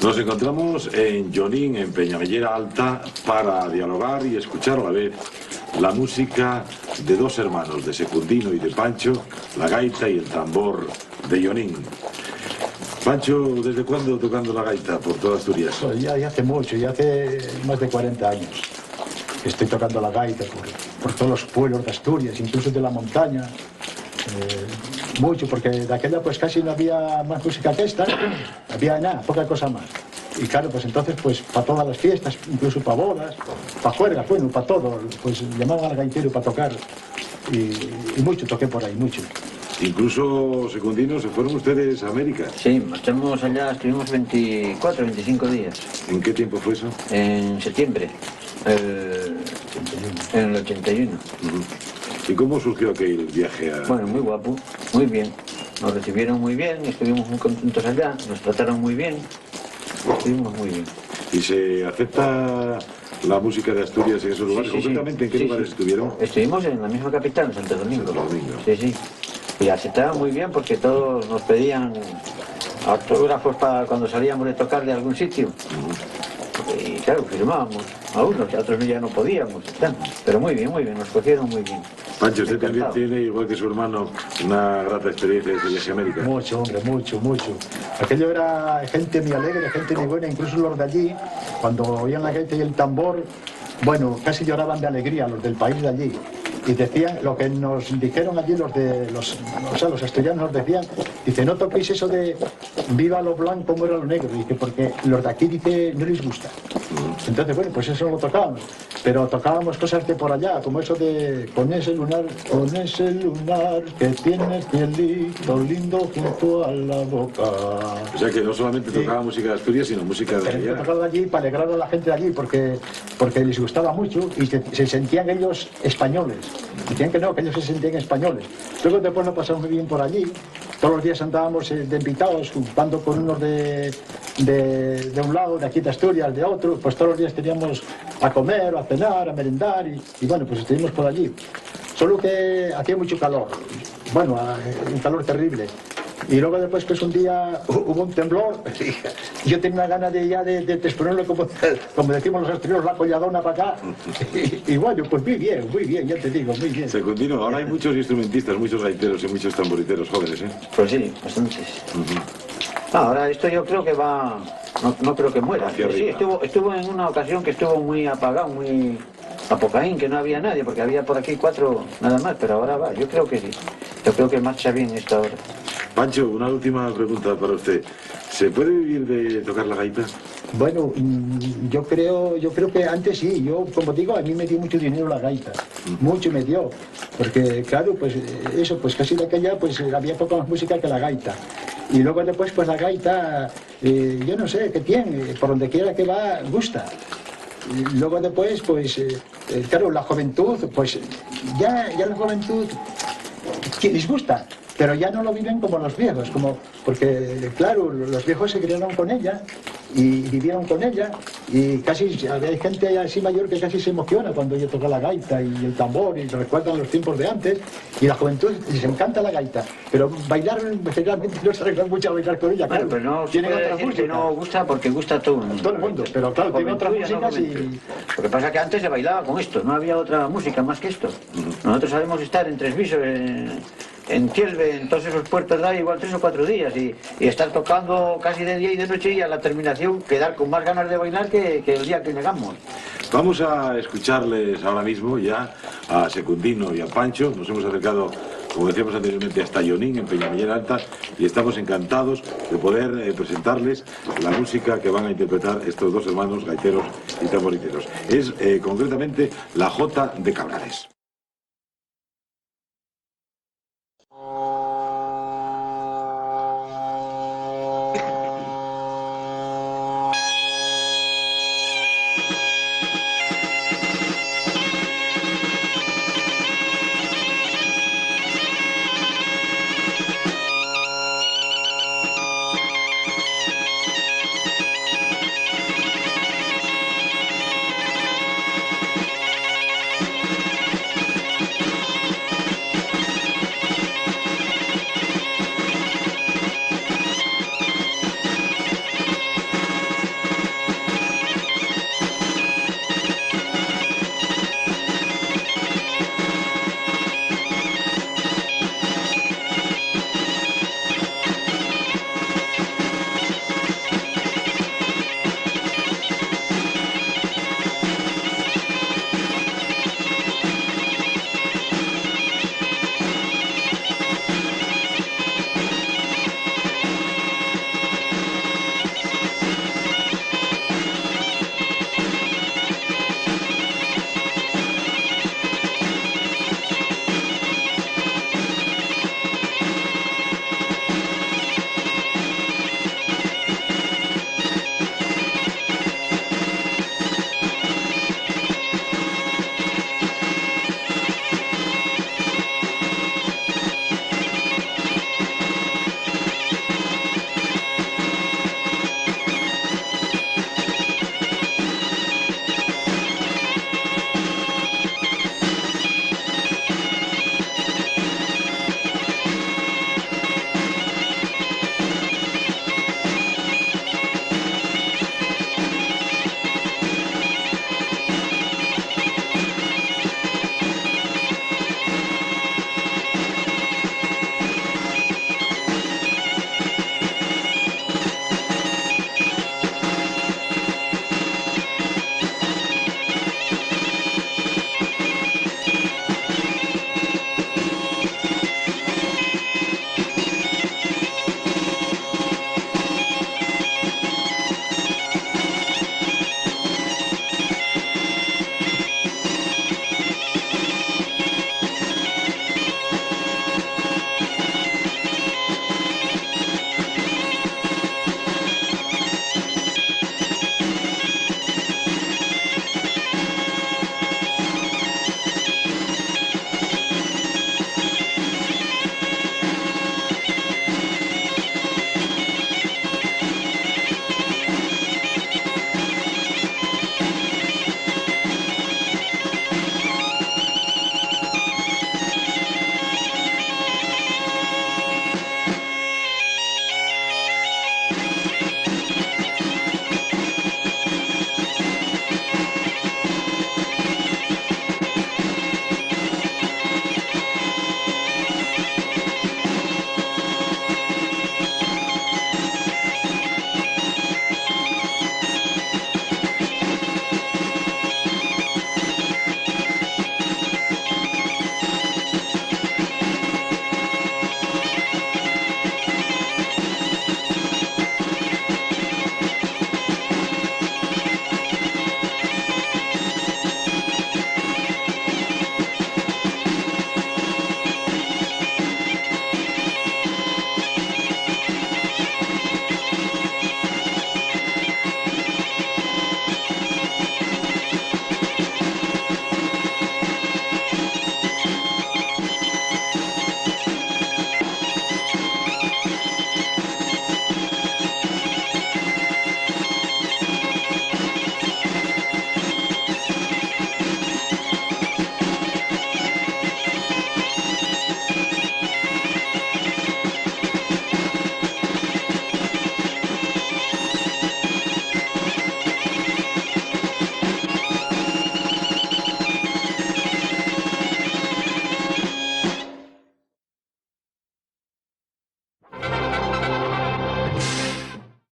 Nos encontramos en Llonín, en Peñamellera Alta, para dialogar y escuchar a la vez la música de dos hermanos, de Secundino y de Pancho, la gaita y el tambor de Llonín. Pancho, ¿desde cuándo tocando la gaita por toda Asturias? Pues ya hace mucho, ya hace más de 40 años que estoy tocando la gaita por todos los pueblos de Asturias, incluso de la montaña. Mucho, porque de aquella pues casi no había más música que esta, había nada, poca cosa más. Y claro, pues entonces pues para todas las fiestas, incluso para bodas, para juergas, bueno, para todo, pues llamaban al gaitero para tocar y mucho toqué por ahí, mucho. Incluso, Secundino, ¿se fueron ustedes a América? Sí, marchamos allá, estuvimos 24, 25 días. ¿En qué tiempo fue eso? En septiembre, en el 81. ¿Y cómo surgió aquel viaje a...? Bueno, muy guapo, muy bien. Nos recibieron muy bien, estuvimos muy contentos allá, nos trataron muy bien, estuvimos muy bien. ¿Y se acepta la música de Asturias en esos lugares? Sí, ¿Concretamente en qué lugares estuvieron? Estuvimos en la misma capital, en Santo Domingo. Santo Domingo. Sí, sí. Y aceptaban muy bien porque todos nos pedían autógrafos para cuando salíamos de tocar de algún sitio. Y claro, firmábamos a unos, a otros ya no podíamos. Pero muy bien, nos cogieron muy bien. Pancho, usted también tiene, igual que su hermano, una grata experiencia de viaje a América. Mucho, hombre, mucho. Aquello era gente muy alegre, gente muy buena, incluso los de allí, cuando oían la gaita y el tambor, bueno, casi lloraban de alegría los del país de allí. Y decían, lo que nos dijeron allí los asturianos nos decían, dice, no toquéis eso de viva lo blanco, muera lo negro, dice, porque los de aquí, dice, no les gusta. Entonces, bueno, pues eso lo tocábamos, pero tocábamos cosas de por allá, como eso de, con ese lunar que tienes pielito lindo junto a la boca. O sea que no solamente tocaba música de Asturias, sino música de allá. Tocaba allí para alegrar a la gente de allí, porque les gustaba mucho y se sentían ellos españoles. Decían que no, que ellos se sentían españoles. Luego después lo pasamos muy bien por allí. Todos los días andábamos de invitados, juntando con unos de un lado, de aquí de Asturias, de otro. Pues todos los días teníamos a comer, a cenar, a merendar y bueno, pues estuvimos por allí. Solo que hacía mucho calor. Bueno, un calor terrible. Y luego después pues un día hubo un temblor y yo tenía una gana de exponerlo como decimos los asturianos, la colladona para acá. Y bueno, pues muy bien, ya te digo, muy bien. Secundino, ahora hay muchos instrumentistas, muchos gaiteros y muchos tamboriteros jóvenes, ¿eh? Pues sí, bastantes. Ahora esto yo creo que va, no creo que muera. Sí, estuvo en una ocasión que estuvo muy apagado, muy apocaín, que no había nadie, porque había por aquí 4 nada más, pero ahora va, yo creo que sí. Yo creo que marcha bien esta hora. Pancho, una última pregunta para usted. ¿Se puede vivir de tocar la gaita? Bueno, yo creo que antes sí. Yo, como digo, a mí me dio mucho dinero la gaita. Mucho me dio. Porque, claro, pues eso, pues casi de aquella, pues había poca más música que la gaita. Y luego después, pues la gaita, yo no sé qué tiene, por donde quiera que va, gusta. Y luego después, pues, claro, la juventud, pues ya la juventud, que les gusta. Pero ya no lo viven como los viejos, porque, claro, los viejos se criaron con ella y vivieron con ella y casi hay gente así mayor que casi se emociona cuando yo toco la gaita y el tambor y recuerdan los tiempos de antes y la juventud les encanta la gaita, pero bailar generalmente no se arreglan mucho a bailar con ella, claro. Bueno, pero no tienen otra música. que no gusta porque gusta a todo el mundo. Todo el mundo, pero claro, tiene otras músicas y... Lo que pasa es que antes se bailaba con esto, no había otra música más que esto. Nosotros sabemos estar en Tresviso, en Tielve, en todos esos puertos da igual 3 o 4 días y estar tocando casi de día y de noche y a la terminación quedar con más ganas de bailar que el día que llegamos. Vamos a escucharles ahora mismo ya a Secundino y a Pancho. Nos hemos acercado, como decíamos anteriormente, hasta Llonín, en Peñamellera Alta, y estamos encantados de poder presentarles la música que van a interpretar estos dos hermanos gaiteros y tamboriteros. Es concretamente la Jota de Cabrales.